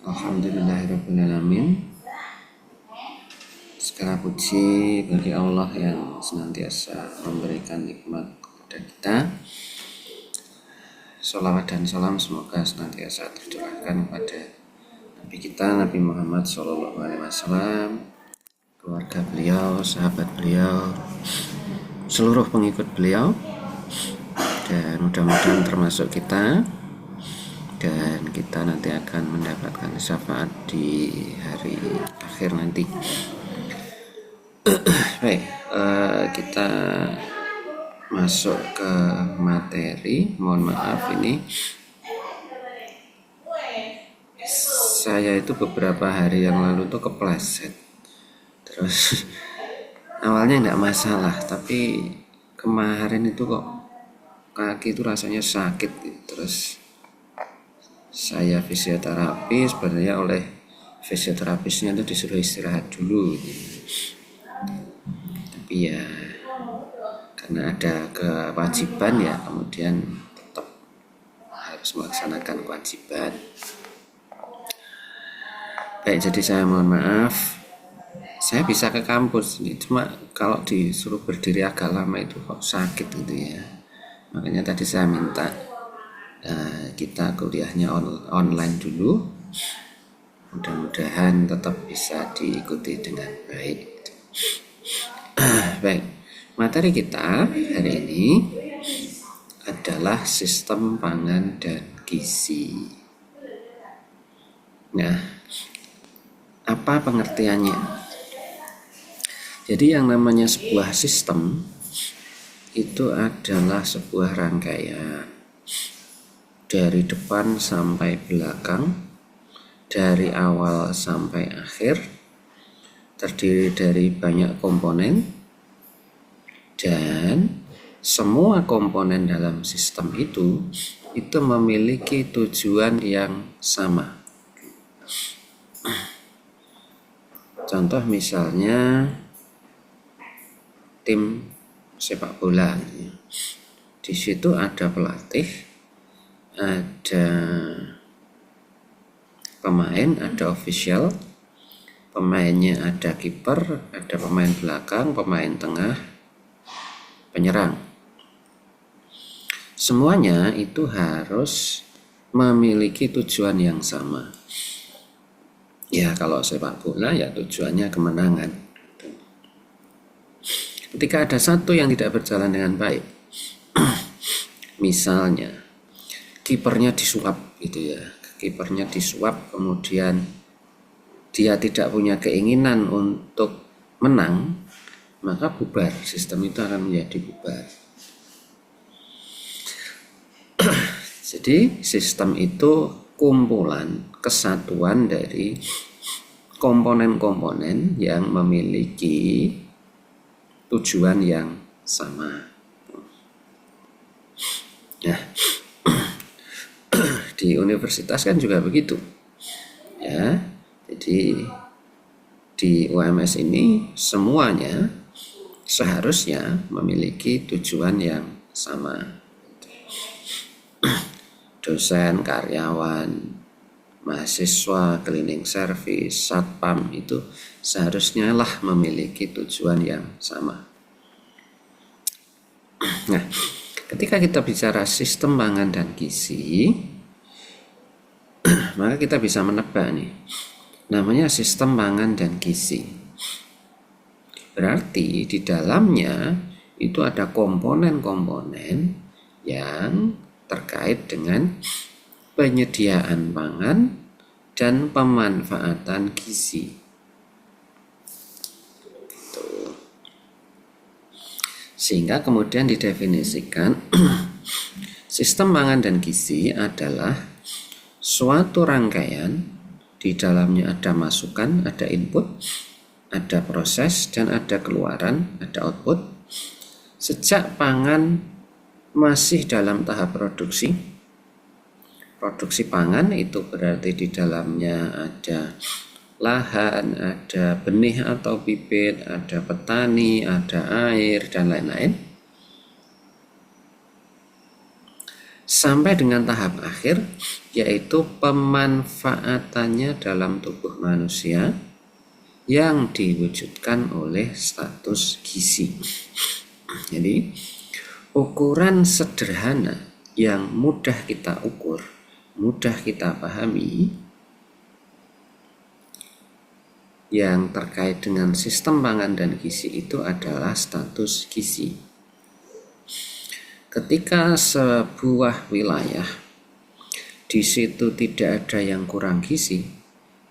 Alhamdulillahirrabbilalamin. Segala puji bagi Allah yang senantiasa memberikan nikmat kepada kita. Sholawat dan salam semoga senantiasa tercurahkan kepada Nabi kita, Nabi Muhammad SAW, keluarga beliau, sahabat beliau, seluruh pengikut beliau, dan mudah-mudahan termasuk kita. Dan kita nanti akan mendapatkan syafaat di hari akhir nanti. Baik, kita masuk ke materi. Mohon maaf, ini saya itu beberapa hari yang lalu tuh kepleset. Terus awalnya enggak masalah, tapi kemarin itu kok kaki itu rasanya sakit. Terus saya fisioterapi, sebenarnya oleh fisioterapisnya itu disuruh istirahat dulu tapi ya karena ada kewajiban ya kemudian tetap harus melaksanakan kewajiban. Baik, jadi saya mohon maaf, saya bisa ke kampus ini, cuma kalau disuruh berdiri agak lama itu kok sakit gitu ya. Makanya tadi saya minta kita kuliahnya online dulu, mudah-mudahan tetap bisa diikuti dengan baik. Baik, materi kita hari ini adalah sistem pangan dan gizi. Nah, apa pengertiannya? Jadi yang namanya sebuah sistem itu adalah sebuah rangkaian dari depan sampai belakang, dari awal sampai akhir, terdiri dari banyak komponen, dan semua komponen dalam sistem itu memiliki tujuan yang sama. Contoh misalnya tim sepak bola, di situ ada pelatih, ada pemain, ada official, pemainnya ada kiper, ada pemain belakang, pemain tengah, penyerang. Semuanya itu harus memiliki tujuan yang sama. Ya kalau sepak bola ya tujuannya kemenangan. Ketika ada satu yang tidak berjalan dengan baik, misalnya kipernya disuap gitu ya, kipernya disuap, kemudian dia tidak punya keinginan untuk menang, maka bubar, sistem itu akan menjadi bubar. Jadi sistem itu kumpulan, kesatuan dari komponen-komponen yang memiliki tujuan yang sama. Nah, di universitas kan juga begitu ya. Jadi di UMS ini semuanya seharusnya memiliki tujuan yang sama. Dosen, karyawan, mahasiswa, cleaning service, satpam itu seharusnya lah memiliki tujuan yang sama. Nah, ketika kita bicara sistem pangan dan gizi, maka kita bisa menebak nih, namanya sistem pangan dan gizi. Berarti di dalamnya itu ada komponen-komponen yang terkait dengan penyediaan pangan dan pemanfaatan gizi. Sehingga kemudian didefinisikan sistem pangan dan gizi adalah suatu rangkaian, di dalamnya ada masukan, ada input, ada proses, dan ada keluaran, ada output. Sejak pangan masih dalam tahap produksi pangan itu berarti di dalamnya ada lahan, ada benih atau bibit, ada petani, ada air, dan lain-lain. sampai dengan tahap akhir, yaitu pemanfaatannya dalam tubuh manusia yang diwujudkan oleh status gizi. Jadi ukuran sederhana yang mudah kita ukur, mudah kita pahami, yang terkait dengan sistem pangan dan gizi itu adalah status gizi. Ketika sebuah wilayah di situ tidak ada yang kurang gizi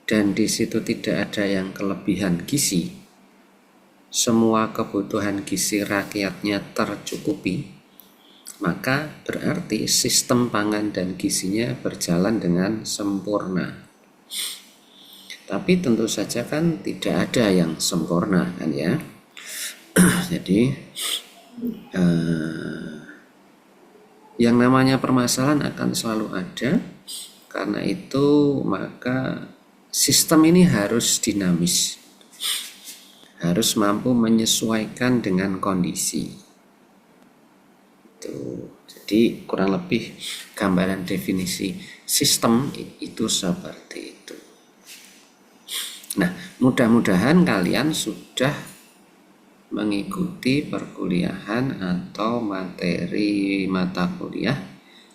dan di situ tidak ada yang kelebihan gizi, semua kebutuhan gizi rakyatnya tercukupi, maka berarti sistem pangan dan gizinya berjalan dengan sempurna. Tapi tentu saja kan tidak ada yang sempurna kan ya. Jadi yang namanya permasalahan akan selalu ada. Karena itu maka sistem ini harus dinamis, harus mampu menyesuaikan dengan kondisi. Jadi kurang lebih gambaran definisi sistem itu seperti itu. Nah, mudah-mudahan kalian sudah mengikuti perkuliahan atau materi mata kuliah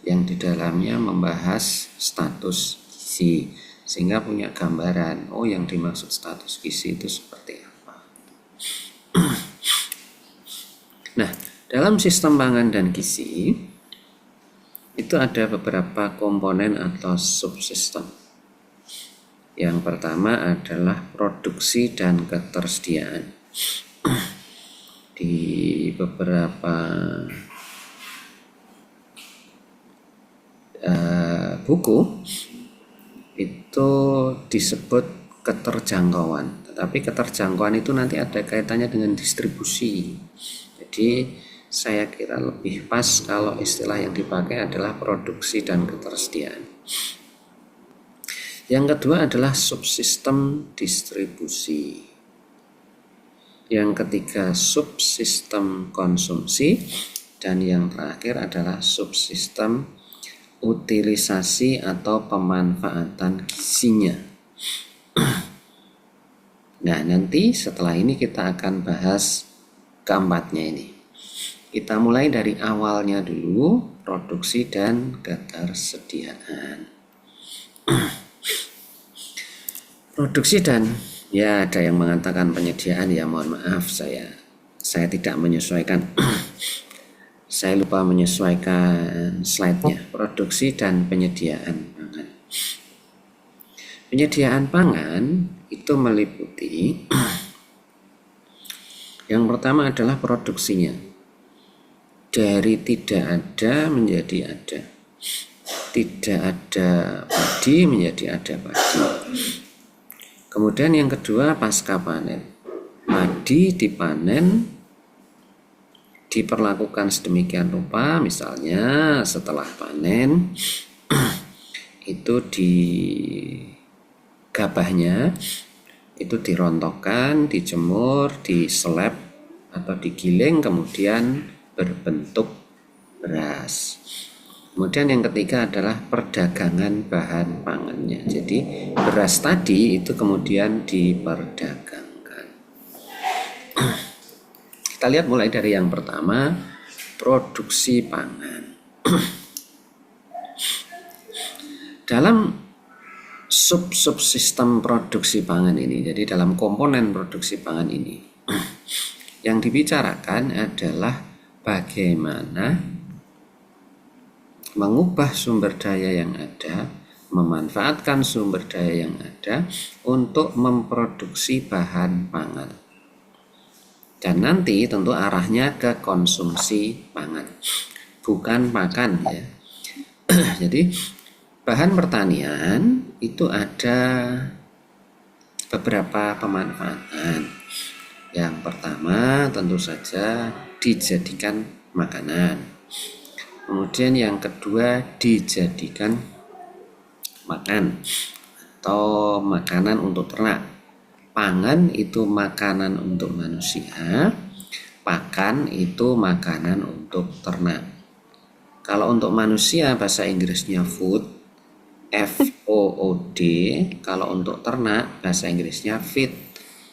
yang di dalamnya membahas status gizi, sehingga punya gambaran, oh yang dimaksud status gizi itu seperti apa. Nah, dalam sistem pangan dan gizi itu ada beberapa komponen atau subsistem. Yang pertama adalah produksi dan ketersediaan. Di beberapa buku itu disebut keterjangkauan, tetapi keterjangkauan itu nanti ada kaitannya dengan distribusi. Jadi saya kira lebih pas kalau istilah yang dipakai adalah produksi dan ketersediaan. Yang kedua adalah subsistem distribusi. Yang ketiga subsistem konsumsi, dan yang terakhir adalah subsistem utilisasi atau pemanfaatan gizinya. Nah, nanti setelah ini kita akan bahas keempatnya ini. Kita mulai dari awalnya dulu, produksi dan ketersediaan. Produksi dan ya ada yang mengatakan penyediaan, ya mohon maaf saya tidak menyesuaikan. Saya lupa menyesuaikan slide-nya. Produksi dan penyediaan pangan. Penyediaan pangan itu meliputi yang pertama adalah produksinya. Dari tidak ada menjadi ada. Tidak ada padi menjadi ada padi. Kemudian yang kedua pasca panen. Padi dipanen, diperlakukan sedemikian rupa, misalnya setelah panen itu di gabahnya itu dirontokkan, dijemur, diseleb atau digiling, kemudian berbentuk beras. Kemudian yang ketiga adalah perdagangan bahan pangannya. Jadi beras tadi itu kemudian diperdagangkan. Kita lihat mulai dari yang pertama, produksi pangan. Dalam subsistem produksi pangan ini, jadi dalam komponen produksi pangan ini, yang dibicarakan adalah bagaimana mengubah sumber daya yang ada, memanfaatkan sumber daya yang ada untuk memproduksi bahan pangan. Dan nanti tentu arahnya ke konsumsi pangan, bukan makan ya. Jadi bahan pertanian itu ada beberapa pemanfaatan. Yang pertama tentu saja dijadikan makanan. Kemudian yang kedua dijadikan makan atau makanan untuk ternak. Pangan itu makanan untuk manusia, pakan itu makanan untuk ternak. Kalau untuk manusia bahasa Inggrisnya food, FOOD. Kalau untuk ternak bahasa Inggrisnya feed,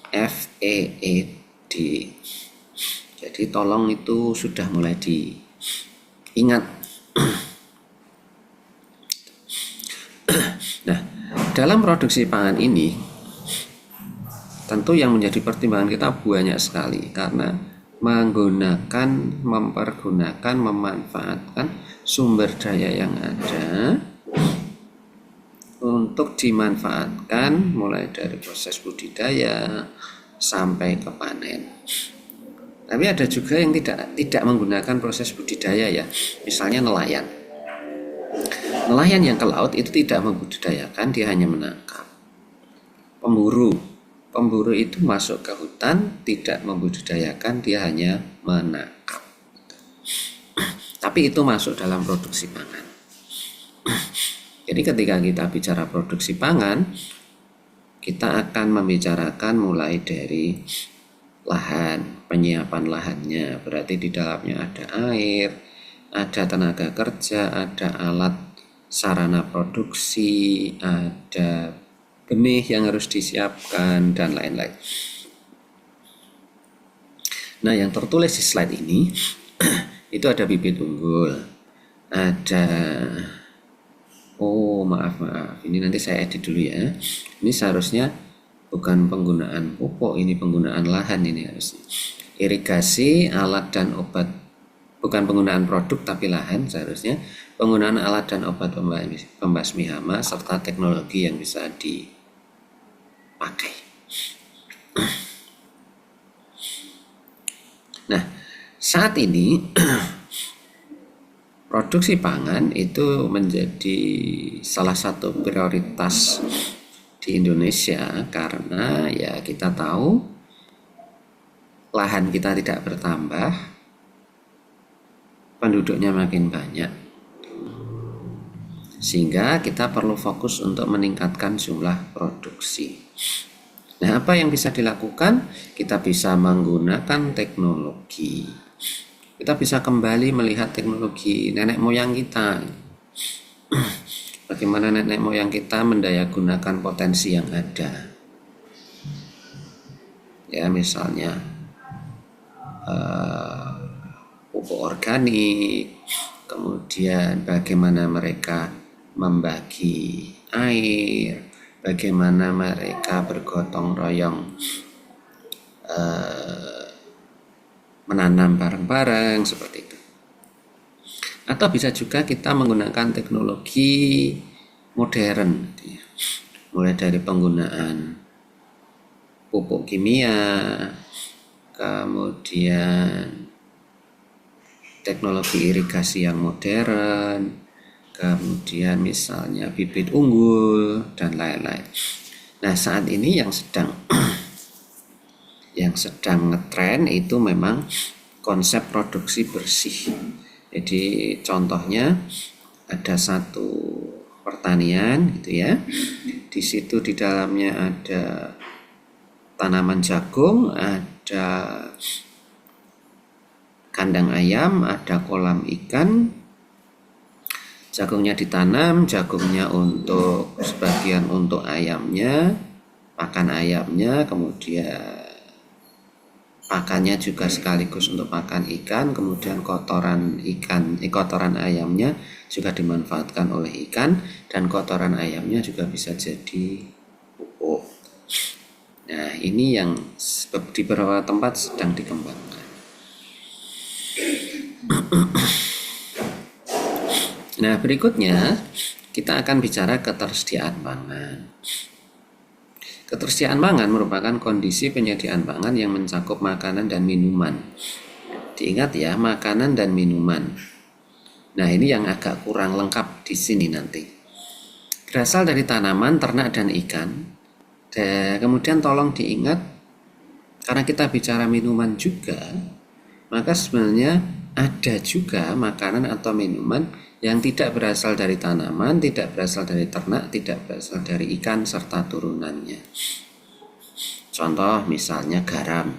FEED. Jadi tolong itu sudah mulai diingat. Nah, dalam produksi pangan ini tentu yang menjadi pertimbangan kita banyak sekali, karena mempergunakan, memanfaatkan sumber daya yang ada untuk dimanfaatkan mulai dari proses budidaya sampai ke panen. Tapi ada juga yang tidak menggunakan proses budidaya ya, misalnya nelayan. Nelayan yang ke laut itu tidak membudidayakan, dia hanya menangkap. Pemburu itu masuk ke hutan, tidak membudidayakan, dia hanya menangkap. Tapi itu masuk dalam produksi pangan. Jadi ketika kita bicara produksi pangan, kita akan membicarakan mulai dari lahan, penyiapan lahannya, berarti di dalamnya ada air, ada tenaga kerja, ada alat sarana produksi, ada benih yang harus disiapkan, dan lain-lain. Nah, yang tertulis di slide ini itu ada bibit unggul, ada maaf, ini nanti saya edit dulu ya. Ini seharusnya bukan penggunaan pupuk, ini penggunaan lahan, ini harusnya irigasi, alat dan obat, bukan penggunaan produk tapi lahan, seharusnya penggunaan alat dan obat pembasmi hama serta teknologi yang bisa dipakai. Nah, saat ini produksi pangan itu menjadi salah satu prioritas di Indonesia, karena ya kita tahu lahan kita tidak bertambah, penduduknya makin banyak, sehingga kita perlu fokus untuk meningkatkan jumlah produksi. Nah, apa yang bisa dilakukan? Kita bisa menggunakan teknologi. Kita bisa kembali melihat teknologi nenek moyang kita. Bagaimana nenek moyang kita mendayagunakan potensi yang ada. Ya, misalnya pupuk organik, kemudian bagaimana mereka membagi air, bagaimana mereka bergotong royong menanam bareng-bareng, seperti itu. Atau bisa juga kita menggunakan teknologi modern, mulai dari penggunaan pupuk kimia, kemudian teknologi irigasi yang modern, kemudian misalnya bibit unggul, dan lain-lain. Nah, saat ini yang sedang ngetren itu memang konsep produksi bersih. Jadi contohnya ada satu pertanian gitu ya. Di situ di dalamnya ada tanaman jagung, ada kandang ayam, ada kolam ikan. Jagungnya ditanam, jagungnya untuk sebagian untuk ayamnya, pakan ayamnya, kemudian pakannya juga sekaligus untuk pakan ikan, kemudian kotoran ayamnya juga dimanfaatkan oleh ikan, dan kotoran ayamnya juga bisa jadi pupuk. Nah, ini yang di beberapa tempat sedang dikembangkan. Nah, berikutnya kita akan bicara ketersediaan pangan. Ketersediaan pangan merupakan kondisi penyediaan pangan yang mencakup makanan dan minuman. Diingat ya, makanan dan minuman. Nah, ini yang agak kurang lengkap di sini nanti. Berasal dari tanaman, ternak, dan ikan. Dan kemudian tolong diingat, karena kita bicara minuman juga, maka sebenarnya ada juga makanan atau minuman yang tidak berasal dari tanaman, tidak berasal dari ternak, tidak berasal dari ikan serta turunannya. Contoh misalnya garam.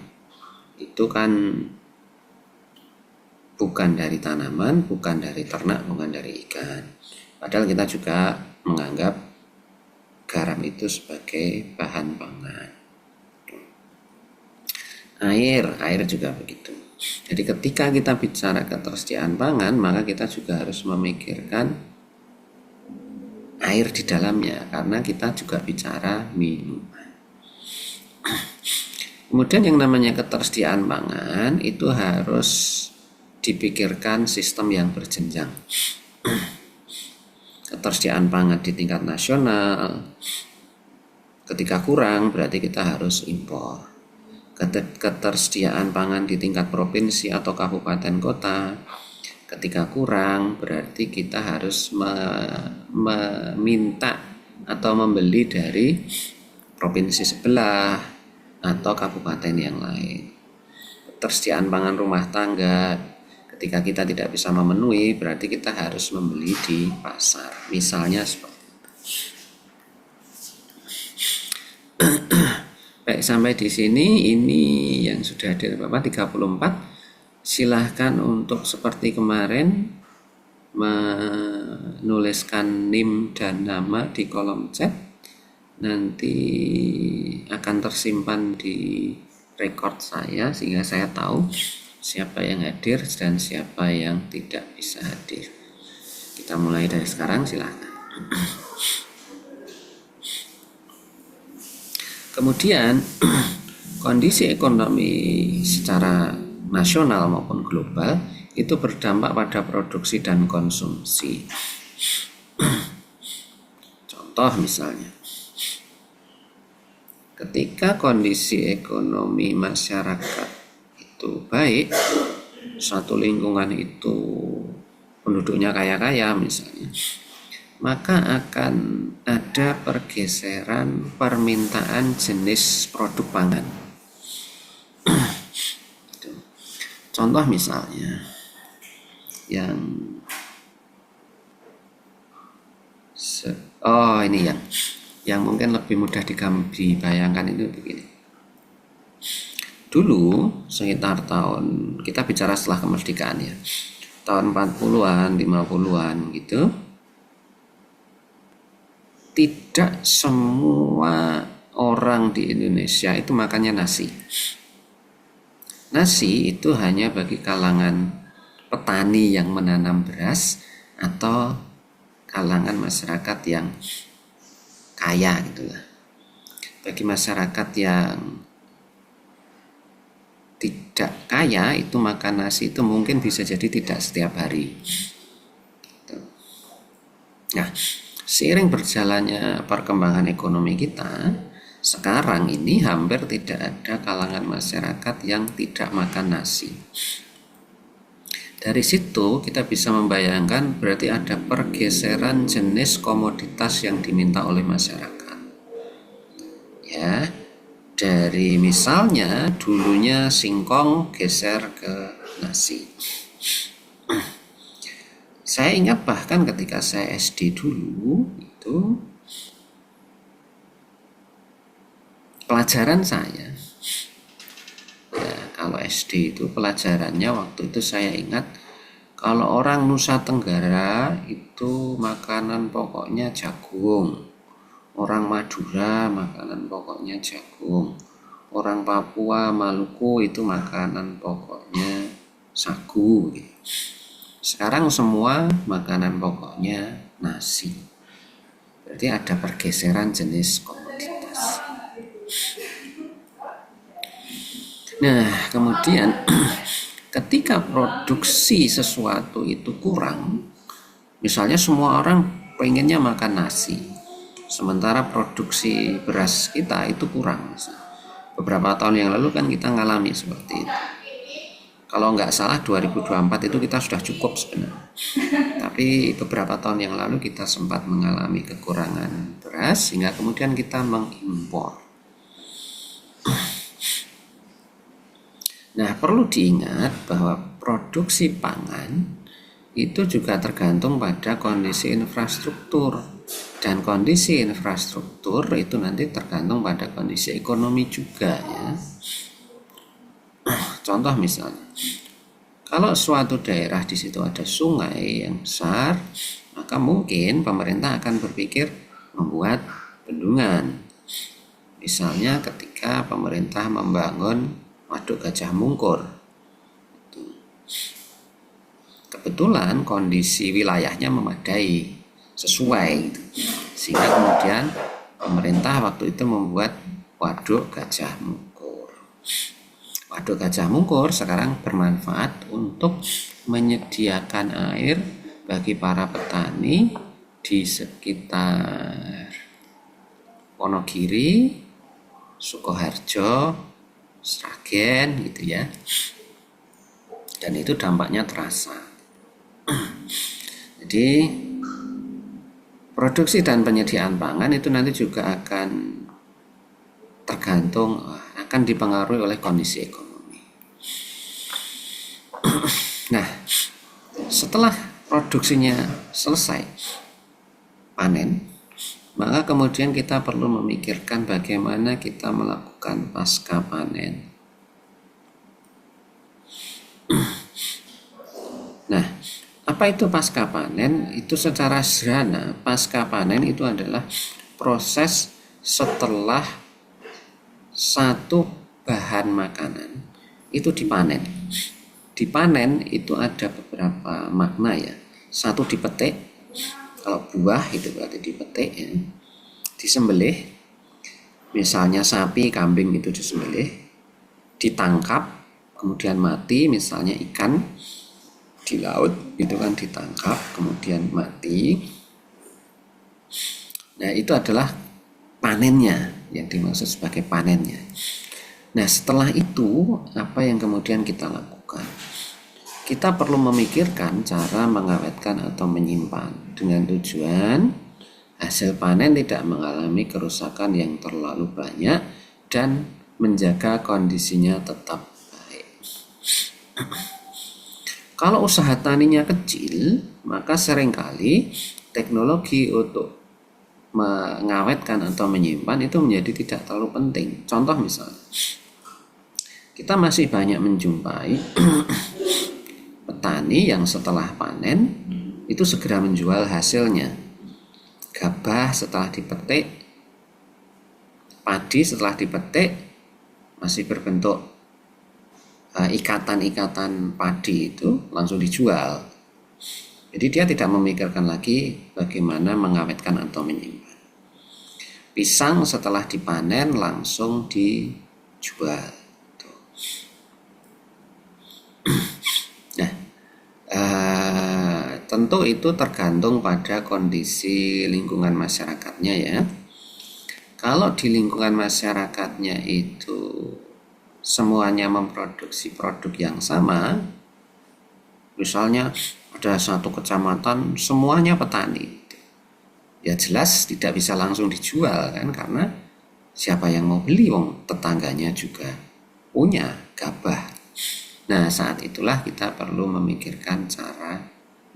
Itu kan bukan dari tanaman, bukan dari ternak, bukan dari ikan. Padahal kita juga menganggap garam itu sebagai bahan pangan. Air juga begitu. Jadi ketika kita bicara ketersediaan pangan, maka kita juga harus memikirkan air di dalamnya, karena kita juga bicara minuman. Kemudian yang namanya ketersediaan pangan itu harus dipikirkan sistem yang berjenjang. Ketersediaan pangan di tingkat nasional, ketika kurang berarti kita harus impor. Ketersediaan pangan di tingkat provinsi atau kabupaten kota, ketika kurang berarti kita harus meminta atau membeli dari provinsi sebelah atau kabupaten yang lain. Ketersediaan pangan rumah tangga, ketika kita tidak bisa memenuhi berarti kita harus membeli di pasar, misalnya seperti itu. Baik, sampai di sini ini yang sudah hadir Bapak 34. Silahkan untuk seperti kemarin menuliskan NIM dan nama di kolom chat. Nanti akan tersimpan di record saya sehingga saya tahu siapa yang hadir dan siapa yang tidak bisa hadir. Kita mulai dari sekarang, silahkan. Kemudian kondisi ekonomi secara nasional maupun global itu berdampak pada produksi dan konsumsi. Contoh misalnya, ketika kondisi ekonomi masyarakat itu baik, suatu lingkungan itu penduduknya kaya-kaya misalnya, maka akan ada pergeseran permintaan jenis produk pangan. Contoh misalnya ini yang mungkin lebih mudah dibayangkan itu begini. Dulu sekitar tahun, kita bicara setelah kemerdekaan ya, tahun 40-an, 50-an gitu, tidak semua orang di Indonesia itu makannya nasi. Nasi itu hanya bagi kalangan petani yang menanam beras atau kalangan masyarakat yang kaya gitulah. Bagi masyarakat yang tidak kaya itu makan nasi itu mungkin bisa jadi tidak setiap hari. Nah, seiring berjalannya perkembangan ekonomi kita, sekarang ini hampir tidak ada kalangan masyarakat yang tidak makan nasi. Dari situ kita bisa membayangkan berarti ada pergeseran jenis komoditas yang diminta oleh masyarakat. Ya, dari misalnya dulunya singkong geser ke nasi. Saya ingat bahkan ketika saya SD dulu itu pelajaran saya ya, kalau SD itu pelajarannya waktu itu saya ingat kalau orang Nusa Tenggara itu makanan pokoknya jagung, orang Madura makanan pokoknya jagung, orang Papua Maluku itu makanan pokoknya sagu gitu. Sekarang semua makanan pokoknya nasi. Berarti ada pergeseran jenis komoditas. Nah, kemudian ketika produksi sesuatu itu kurang, misalnya semua orang pengennya makan nasi, sementara produksi beras kita itu kurang. Beberapa tahun yang lalu kan kita ngalami seperti itu. Kalau nggak salah 2024 itu kita sudah cukup sebenarnya. Tapi beberapa tahun yang lalu kita sempat mengalami kekurangan beras sehingga kemudian kita mengimpor. Nah, perlu diingat bahwa produksi pangan itu juga tergantung pada kondisi infrastruktur. Dan kondisi infrastruktur itu nanti tergantung pada kondisi ekonomi juga ya. Contoh misalnya, Kalau suatu daerah di situ ada sungai yang besar, maka mungkin pemerintah akan berpikir membuat bendungan. Misalnya ketika pemerintah membangun Waduk Gajah Mungkur, kebetulan kondisi wilayahnya memadai, sesuai gitu. Sehingga kemudian pemerintah waktu itu membuat Waduk Gajah Mungkur. Waduk Gajah Mungkur sekarang bermanfaat untuk menyediakan air bagi para petani di sekitar Wonogiri, Sukoharjo, Sragen gitu ya. Dan itu dampaknya terasa. Jadi produksi dan penyediaan pangan itu nanti juga akan tergantung, akan dipengaruhi oleh kondisi ekonomi. Nah, setelah produksinya selesai panen, maka kemudian kita perlu memikirkan bagaimana kita melakukan pasca panen. Nah, apa itu pasca panen? Itu secara sederhana, pasca panen itu adalah proses setelah satu bahan makanan itu dipanen. Dipanen itu ada beberapa makna ya. Satu dipetik, kalau buah itu berarti dipetik ya. Disembelih, misalnya sapi, kambing itu disembelih, ditangkap, kemudian mati, misalnya ikan di laut itu kan ditangkap, kemudian mati. Nah, itu adalah panennya, yang dimaksud sebagai panennya. Nah, setelah itu apa yang kemudian kita lakukan? Kita perlu memikirkan cara mengawetkan atau menyimpan dengan tujuan hasil panen tidak mengalami kerusakan yang terlalu banyak dan menjaga kondisinya tetap baik. Kalau usaha taninya kecil, maka seringkali teknologi untuk mengawetkan atau menyimpan itu menjadi tidak terlalu penting. Contoh misalnya, kita masih banyak menjumpai petani yang setelah panen itu segera menjual hasilnya. Gabah setelah dipetik, padi setelah dipetik masih berbentuk ikatan-ikatan padi itu langsung dijual. Jadi dia tidak memikirkan lagi bagaimana mengawetkan atau menyimpan. Pisang setelah dipanen langsung dijual. Nah, tentu itu tergantung pada kondisi lingkungan masyarakatnya ya. Kalau di lingkungan masyarakatnya itu semuanya memproduksi produk yang sama, misalnya ada satu kecamatan semuanya petani, ya jelas tidak bisa langsung dijual kan, karena siapa yang mau beli, wong tetangganya juga punya gabah. Nah, saat itulah kita perlu memikirkan cara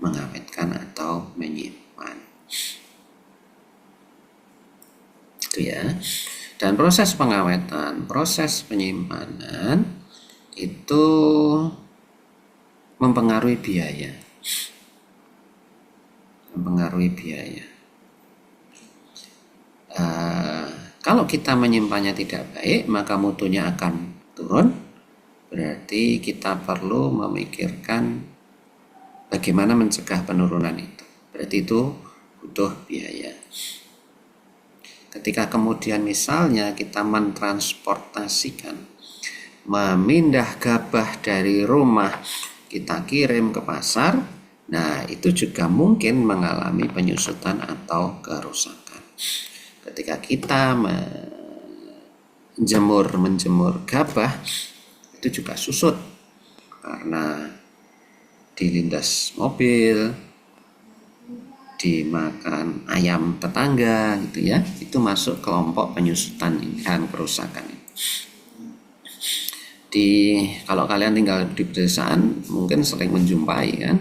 mengawetkan atau menyimpan. Itu ya. Dan proses pengawetan, proses penyimpanan itu mempengaruhi biaya. Mempengaruhi biaya. Kalau kita menyimpannya tidak baik, maka mutunya akan turun. Berarti kita perlu memikirkan bagaimana mencegah penurunan itu. Berarti itu butuh biaya. Ketika kemudian misalnya kita mentransportasikan, memindah gabah dari rumah kita kirim ke pasar, nah itu juga mungkin mengalami penyusutan atau kerusakan. Ketika kita menjemur gabah, itu juga susut karena dilindas mobil, dimakan ayam tetangga gitu ya, itu masuk kelompok penyusutan dan kerusakan. Kalau kalian tinggal di pedesaan mungkin sering menjumpai kan,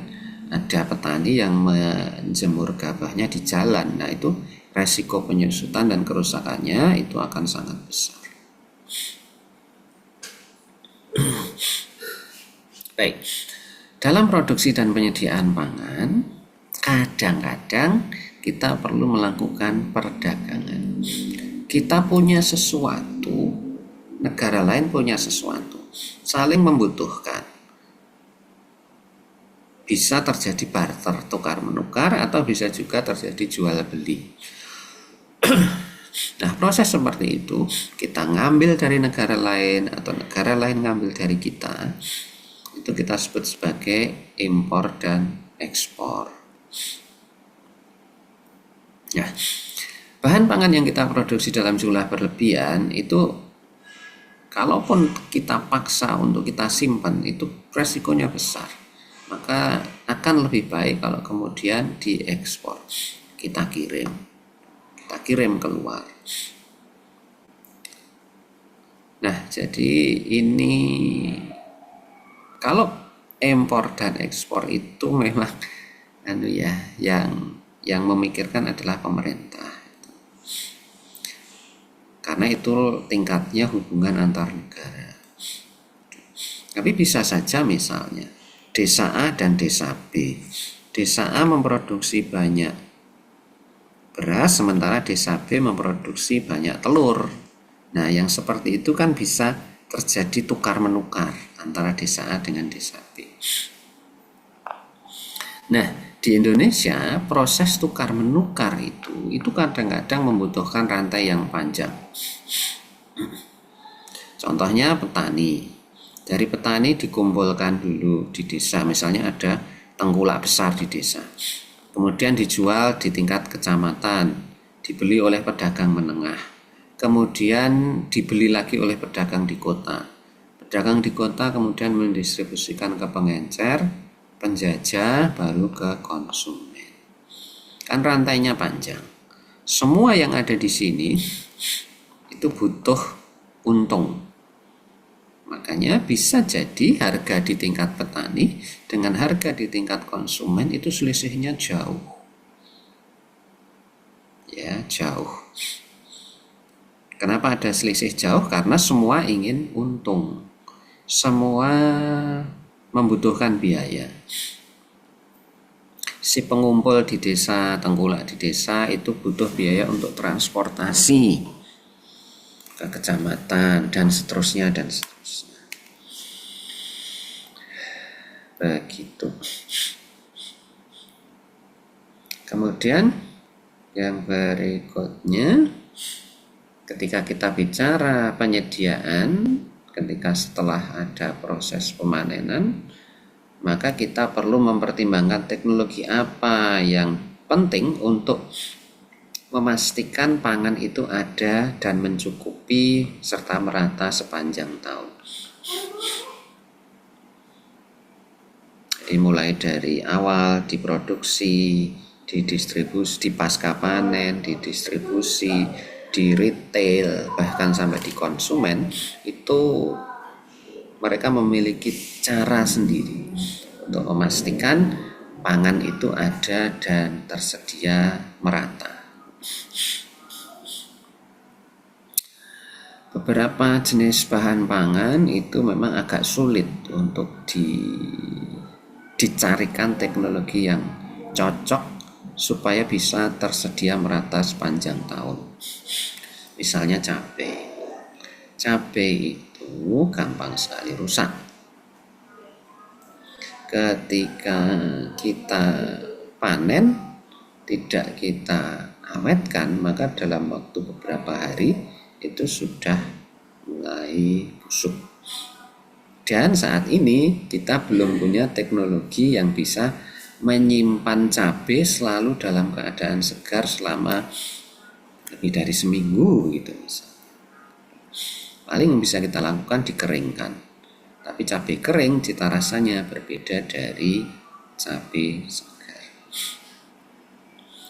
ada petani yang menjemur gabahnya di jalan. Nah, itu resiko penyusutan dan kerusakannya itu akan sangat besar. Baik, Dalam produksi dan penyediaan pangan, kadang-kadang kita perlu melakukan perdagangan. Kita punya sesuatu, negara lain punya sesuatu, saling membutuhkan. Bisa terjadi barter, tukar menukar, atau bisa juga terjadi jual beli. Nah, proses seperti itu kita ngambil dari negara lain atau negara lain ngambil dari kita, itu kita sebut sebagai impor dan ekspor. Nah, bahan pangan yang kita produksi dalam jumlah berlebihan itu kalaupun kita paksa untuk kita simpan, itu resikonya besar. Maka akan lebih baik kalau kemudian diekspor, kita kirim keluar. Nah, jadi ini kalau impor dan ekspor itu memang yang memikirkan adalah pemerintah. Karena itu tingkatnya hubungan antar negara. Tapi bisa saja misalnya desa A dan desa B. Desa A memproduksi banyak beras, sementara desa B memproduksi banyak telur. Nah, yang seperti itu kan bisa terjadi tukar menukar antara desa A dengan desa B. Nah, di Indonesia proses tukar menukar itu kadang-kadang membutuhkan rantai yang panjang. Contohnya petani. Dari petani dikumpulkan dulu di desa, misalnya ada tengkulak besar di desa. Kemudian dijual di tingkat kecamatan, dibeli oleh pedagang menengah. Kemudian dibeli lagi oleh pedagang di kota. Pedagang di kota kemudian mendistribusikan ke pengencer, penjajah, baru ke konsumen. Kan rantainya panjang. Semua yang ada di sini itu butuh untung. Makanya bisa jadi harga di tingkat petani dengan harga di tingkat konsumen itu selisihnya jauh. Ya, jauh. Kenapa ada selisih jauh? Karena semua ingin untung. Semua membutuhkan biaya. Si pengumpul di desa, tengkulak di desa itu butuh biaya untuk transportasi ke kecamatan dan seterusnya. Begitu. Kemudian yang berikutnya, ketika kita bicara penyediaan, ketika setelah ada proses pemanenan, maka kita perlu mempertimbangkan teknologi apa yang penting untuk memastikan pangan itu ada dan mencukupi serta merata sepanjang tahun. Jadi mulai dari awal diproduksi, didistribusi, di pasca panen, didistribusi, di retail, bahkan sampai di konsumen, itu mereka memiliki cara sendiri untuk memastikan pangan itu ada dan tersedia merata. Beberapa jenis bahan pangan itu memang agak sulit untuk dicarikan teknologi yang cocok supaya bisa tersedia merata sepanjang tahun. Misalnya cabai. Cabai itu gampang sekali rusak. Ketika kita panen, tidak kita awetkan, maka dalam waktu beberapa hari itu sudah mulai busuk. Dan saat ini kita belum punya teknologi yang bisa menyimpan cabai selalu dalam keadaan segar selama lebih dari seminggu gitu misalnya. Paling yang bisa kita lakukan dikeringkan. Tapi cabai kering cita rasanya berbeda dari cabai segar.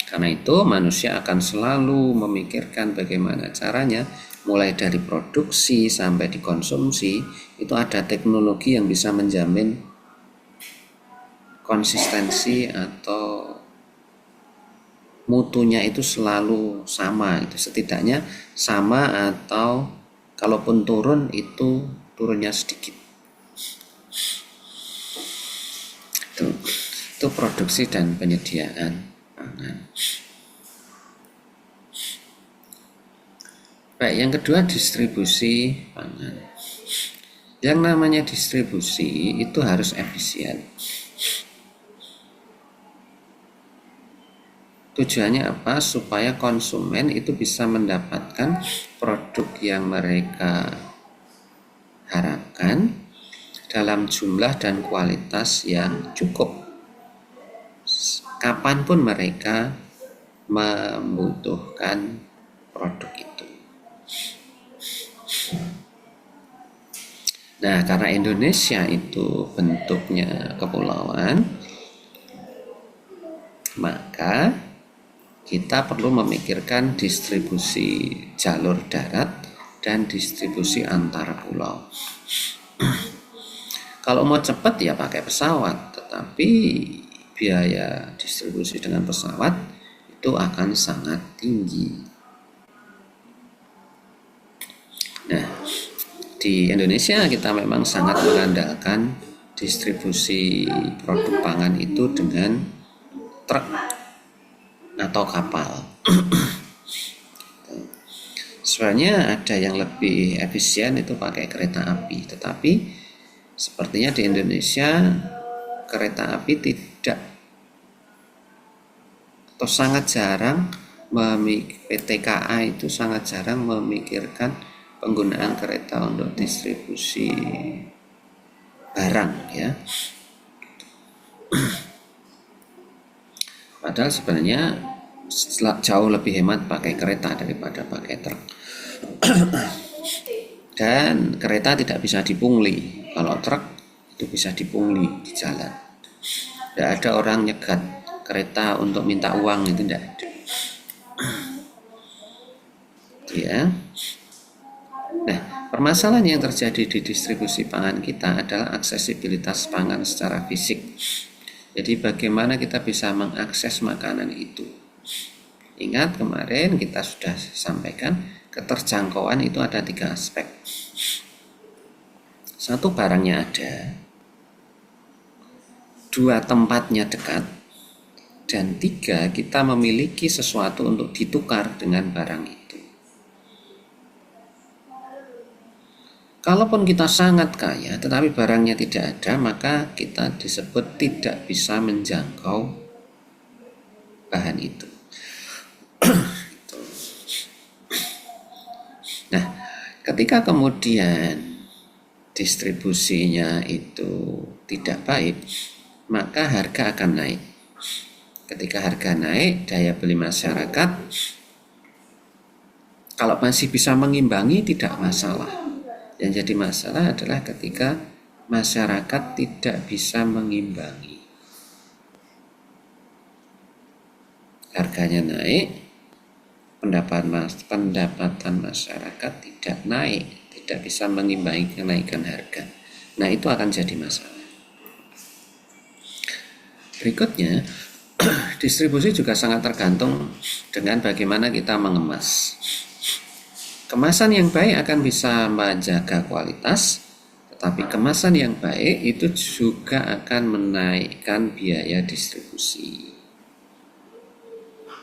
Karena itu manusia akan selalu memikirkan bagaimana caranya mulai dari produksi sampai dikonsumsi itu ada teknologi yang bisa menjamin konsistensi atau mutunya itu selalu sama, itu setidaknya sama atau kalaupun turun itu turunnya sedikit. Itu produksi dan penyediaan pangan. Baik, yang kedua distribusi pangan. Yang namanya distribusi itu harus efisien. Tujuannya apa? Supaya konsumen itu bisa mendapatkan produk yang mereka harapkan dalam jumlah dan kualitas yang cukup kapanpun mereka membutuhkan produk itu. Nah, karena Indonesia itu bentuknya kepulauan, maka kita perlu memikirkan distribusi jalur darat dan distribusi antar pulau. Kalau mau cepat ya pakai pesawat, tetapi biaya distribusi dengan pesawat itu akan sangat tinggi. Nah, di Indonesia kita memang sangat mengandalkan distribusi produk pangan itu dengan truk atau kapal. Sebenarnya ada yang lebih efisien itu pakai kereta api, tetapi sepertinya di Indonesia kereta api tidak atau sangat jarang PT KA itu sangat jarang memikirkan penggunaan kereta untuk distribusi barang ya. Padahal sebenarnya jauh lebih hemat pakai kereta daripada pakai truk. Dan kereta tidak bisa dipungli. Kalau truk itu bisa dipungli di jalan. Tidak ada orang nyegat kereta untuk minta uang, itu tidak ada. Ya. Nah, permasalahan yang terjadi di distribusi pangan kita adalah aksesibilitas pangan secara fisik. Jadi bagaimana kita bisa mengakses makanan itu. Ingat kemarin kita sudah sampaikan keterjangkauan itu ada 3 aspek. 1, barangnya ada. 2, tempatnya dekat. Dan 3, kita memiliki sesuatu untuk ditukar dengan barang itu. Kalaupun kita sangat kaya tetapi barangnya tidak ada, maka kita disebut tidak bisa menjangkau bahan itu. Nah, ketika kemudian distribusinya itu tidak baik, maka harga akan naik. Ketika harga naik, daya beli masyarakat kalau masih bisa mengimbangi tidak masalah. Yang jadi masalah adalah ketika masyarakat tidak bisa mengimbangi. Harganya naik, pendapatan masyarakat tidak naik, tidak bisa mengimbangi kenaikan harga. Nah, itu akan jadi masalah. Berikutnya, distribusi juga sangat tergantung dengan bagaimana kita mengemas. Kemasan yang baik akan bisa menjaga kualitas, tetapi kemasan yang baik itu juga akan menaikkan biaya distribusi.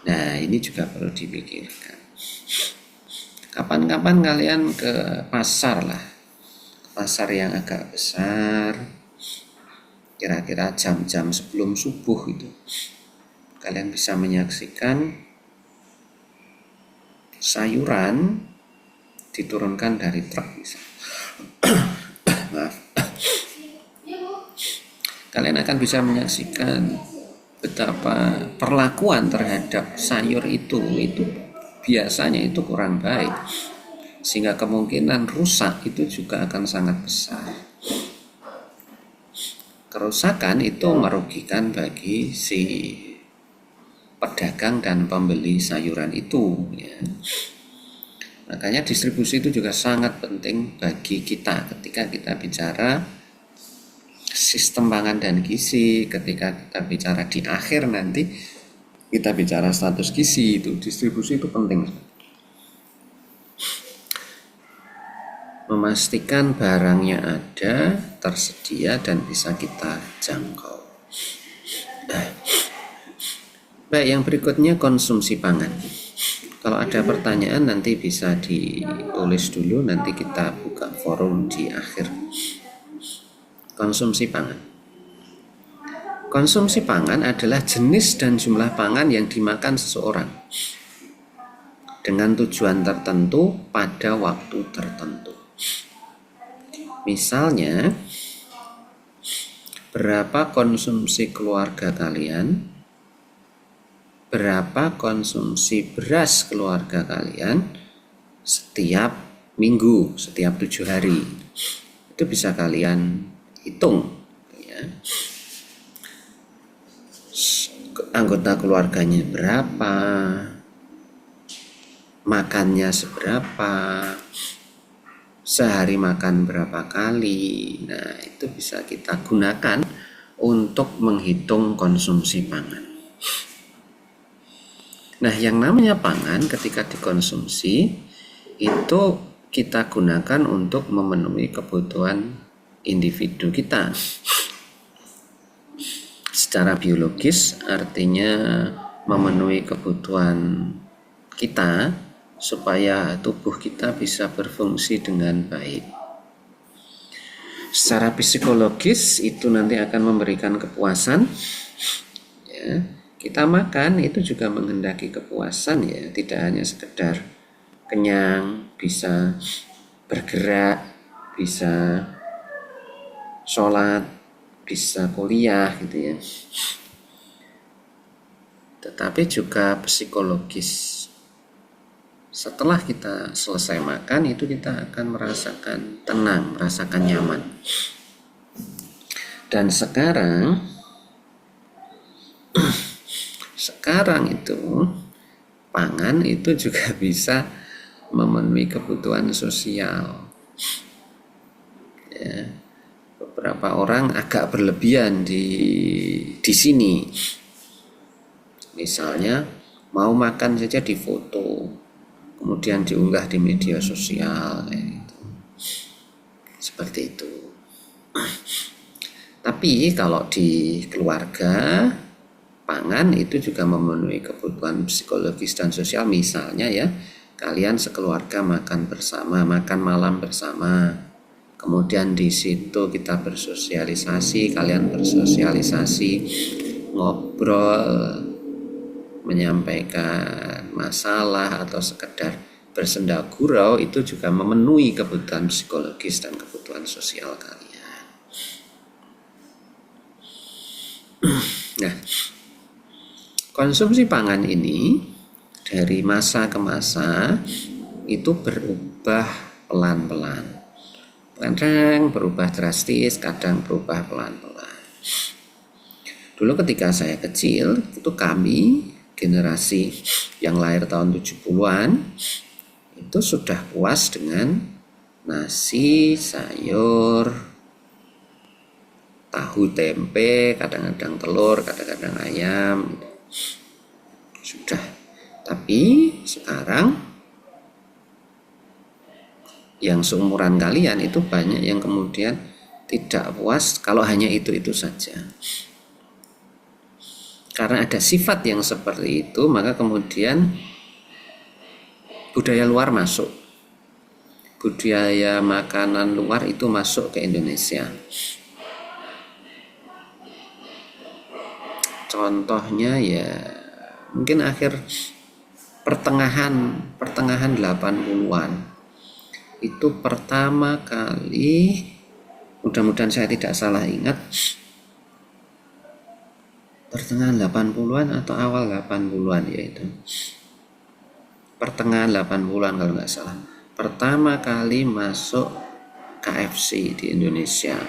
Nah, ini juga perlu dipikirkan. Kapan-kapan kalian ke pasar lah, pasar yang agak besar, kira-kira jam-jam sebelum subuh itu, kalian bisa menyaksikan sayuran diturunkan dari truk misalnya. Maaf. Kalian akan bisa menyaksikan betapa perlakuan terhadap sayur itu biasanya itu kurang baik, sehingga kemungkinan rusak itu juga akan sangat besar. Kerusakan itu merugikan bagi si pedagang dan pembeli sayuran itu ya. Makanya distribusi itu juga sangat penting bagi kita ketika kita bicara sistem pangan dan gizi, ketika kita bicara di akhir nanti kita bicara status gizi, itu distribusi itu penting. Memastikan barangnya ada, tersedia dan bisa kita jangkau. Baik, yang berikutnya konsumsi pangan. Kalau ada pertanyaan nanti bisa ditulis dulu, nanti kita buka forum di akhir. Konsumsi pangan. Konsumsi pangan adalah jenis dan jumlah pangan yang dimakan seseorang dengan tujuan tertentu pada waktu tertentu. Misalnya, berapa konsumsi keluarga kalian, berapa konsumsi beras keluarga kalian setiap minggu, setiap 7 hari. Itu bisa kalian hitung ya. Anggota keluarganya berapa, makannya seberapa, sehari makan berapa kali. Nah, itu bisa kita gunakan untuk menghitung konsumsi pangan. Nah, yang namanya pangan ketika dikonsumsi itu kita gunakan untuk memenuhi kebutuhan individu kita. Secara biologis artinya memenuhi kebutuhan kita supaya tubuh kita bisa berfungsi dengan baik. Secara psikologis itu nanti akan memberikan kepuasan ya. Kita makan itu juga menghendaki kepuasan ya, tidak hanya sekedar kenyang, bisa bergerak, bisa sholat, bisa kuliah gitu ya. Tetapi juga psikologis. Setelah kita selesai makan itu kita akan merasakan tenang, merasakan nyaman. Dan sekarang itu pangan itu juga bisa memenuhi kebutuhan sosial. Ya. Beberapa orang agak berlebihan di sini. Misalnya mau makan saja difoto, kemudian diunggah di media sosial gitu. Seperti itu. Tapi kalau di keluarga, pangan itu juga memenuhi kebutuhan psikologis dan sosial. Misalnya ya, kalian sekeluarga makan bersama, makan malam bersama. Kemudian di situ kita bersosialisasi, kalian bersosialisasi, ngobrol, menyampaikan masalah atau sekedar bersenda gurau, itu juga memenuhi kebutuhan psikologis dan kebutuhan sosial kalian. Nah, konsumsi pangan ini dari masa ke masa itu berubah pelan-pelan. Kadang berubah drastis, kadang berubah pelan-pelan. Dulu ketika saya kecil, itu kami generasi yang lahir tahun 70-an itu sudah puas dengan nasi, sayur, tahu tempe, kadang-kadang telur, kadang-kadang ayam. Sudah. Tapi sekarang yang seumuran kalian itu banyak yang kemudian tidak puas kalau hanya itu saja. Karena ada sifat yang seperti itu, maka kemudian budaya luar masuk. Budaya makanan luar itu masuk ke Indonesia. Contohnya ya mungkin akhir pertengahan 80-an. Itu pertama kali, mudah-mudahan saya tidak salah ingat, pertengahan 80-an atau awal 80-an ya itu. Pertengahan 80-an kalau nggak salah. Pertama kali masuk KFC di Indonesia.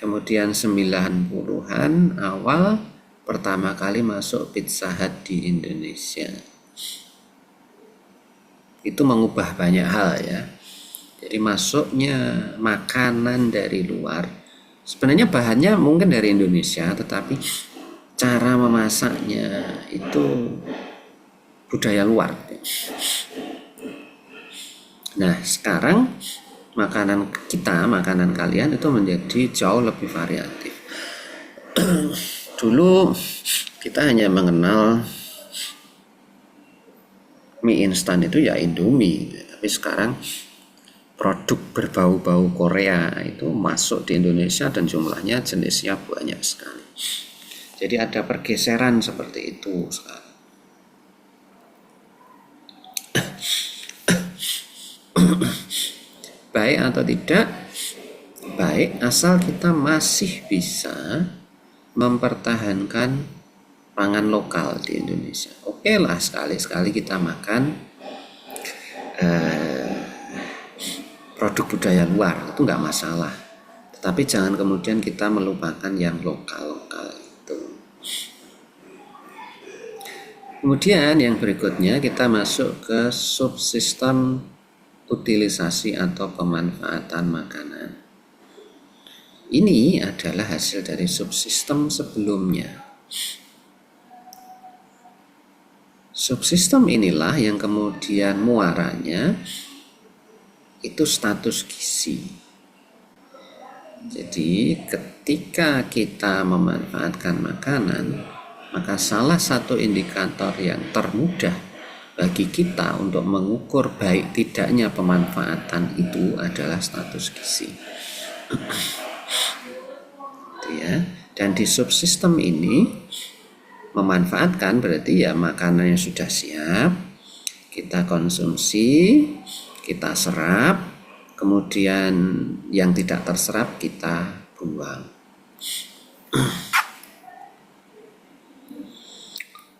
Kemudian 90-an awal pertama kali masuk Pizza Hut di Indonesia. Itu mengubah banyak hal ya. Jadi masuknya makanan dari luar, sebenarnya bahannya mungkin dari Indonesia, tetapi cara memasaknya itu budaya luar. Nah sekarang makanan kita, makanan kalian itu menjadi jauh lebih variatif. Dulu kita hanya mengenal mie instan itu ya Indomie, tapi sekarang produk berbau-bau Korea itu masuk di Indonesia dan jumlahnya jenisnya banyak sekali. Jadi ada pergeseran seperti itu sekarang. Baik atau tidak, baik asal kita masih bisa mempertahankan pangan lokal di Indonesia. Oke lah, sekali-sekali kita makan produk budaya luar, itu nggak masalah. Tetapi jangan kemudian kita melupakan yang lokal-lokal itu. Kemudian yang berikutnya kita masuk ke subsistem utilisasi atau pemanfaatan makanan. Ini adalah hasil dari subsistem sebelumnya. Subsistem inilah yang kemudian muaranya itu status gizi. Jadi ketika kita memanfaatkan makanan, maka salah satu indikator yang termudah bagi kita untuk mengukur baik tidaknya pemanfaatan itu adalah status gizi. Ya. Dan di subsistem ini memanfaatkan berarti ya makanan yang sudah siap kita konsumsi, kita serap, kemudian yang tidak terserap kita buang.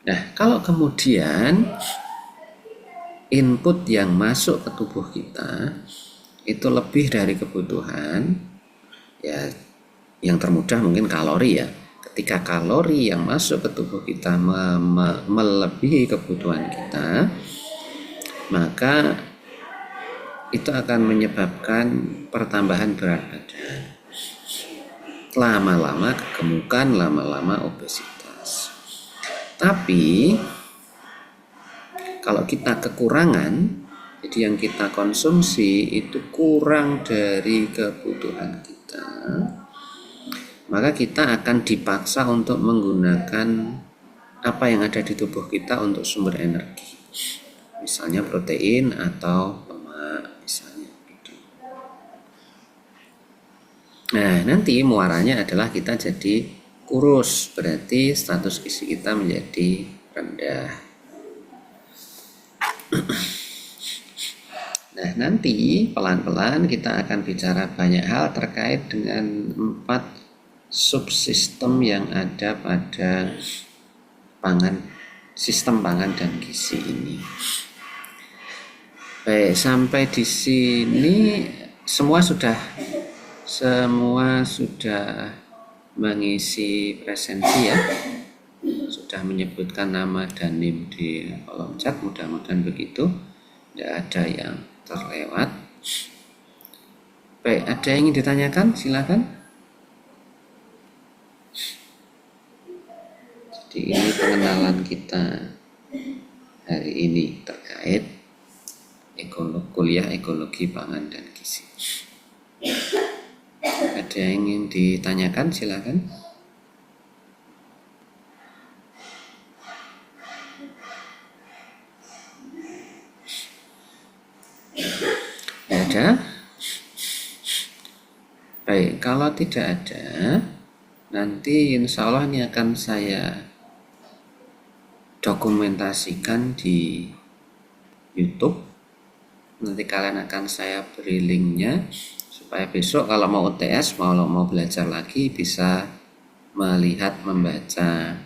Nah, kalau kemudian input yang masuk ke tubuh kita itu lebih dari kebutuhan, ya yang termudah mungkin kalori ya. Ketika kalori yang masuk ke tubuh kita melebihi kebutuhan kita, maka itu akan menyebabkan pertambahan berat badan. Lama-lama kegemukan, lama-lama obesitas. Tapi kalau kita kekurangan, jadi yang kita konsumsi itu kurang dari kebutuhan kita, maka kita akan dipaksa untuk menggunakan apa yang ada di tubuh kita untuk sumber energi, misalnya protein atau lemak misalnya gitu. Nah, nanti muaranya adalah kita jadi kurus, berarti status gizi kita menjadi rendah. Nah, nanti pelan-pelan kita akan bicara banyak hal terkait dengan 4 subsistem yang ada pada sistem pangan dan gizi ini. Baik, sampai di sini semua sudah mengisi presensi ya. Sudah menyebutkan nama dan NIM di kolom chat, mudah-mudahan begitu. Tidak ada yang terlewat. Baik, ada yang ingin ditanyakan? Silakan. Jadi ini pengenalan kita hari ini terkait kuliah ekologi pangan dan gizi. Ada yang ingin ditanyakan? Silakan. Ada? Baik, kalau tidak ada, nanti insya Allah ini akan saya dokumentasikan di YouTube. Nanti kalian akan saya beri linknya supaya besok kalau mau UTS, mau belajar lagi bisa melihat, membaca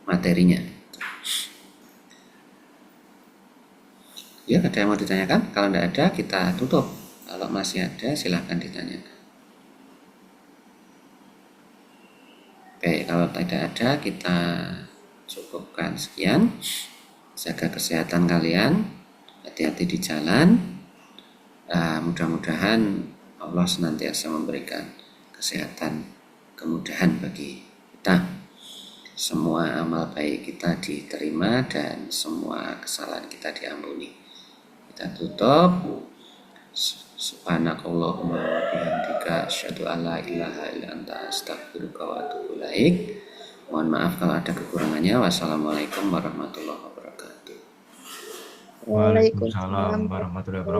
materinya. Ya, ada yang mau ditanyakan? Kalau tidak ada, kita tutup. Kalau masih ada, silahkan ditanyakan. Oke, kalau tidak ada, kita cukupkan sekian. Jaga kesehatan kalian, hati-hati di jalan. Mudah-mudahan Allah senantiasa memberikan kesehatan, kemudahan bagi kita. Semua amal baik kita diterima dan semua kesalahan kita diampuni. Kita tutup. Subhanakallahumma wa bihamdika asyhadu an la ilaha illa anta astaghfiruka wa atubu ilaik. Mohon maaf kalau ada kekurangannya. Wassalamualaikum warahmatullahi wabarakatuh. Waalaikumsalam Waalaikumsalam warahmatullahi wabarakatuh.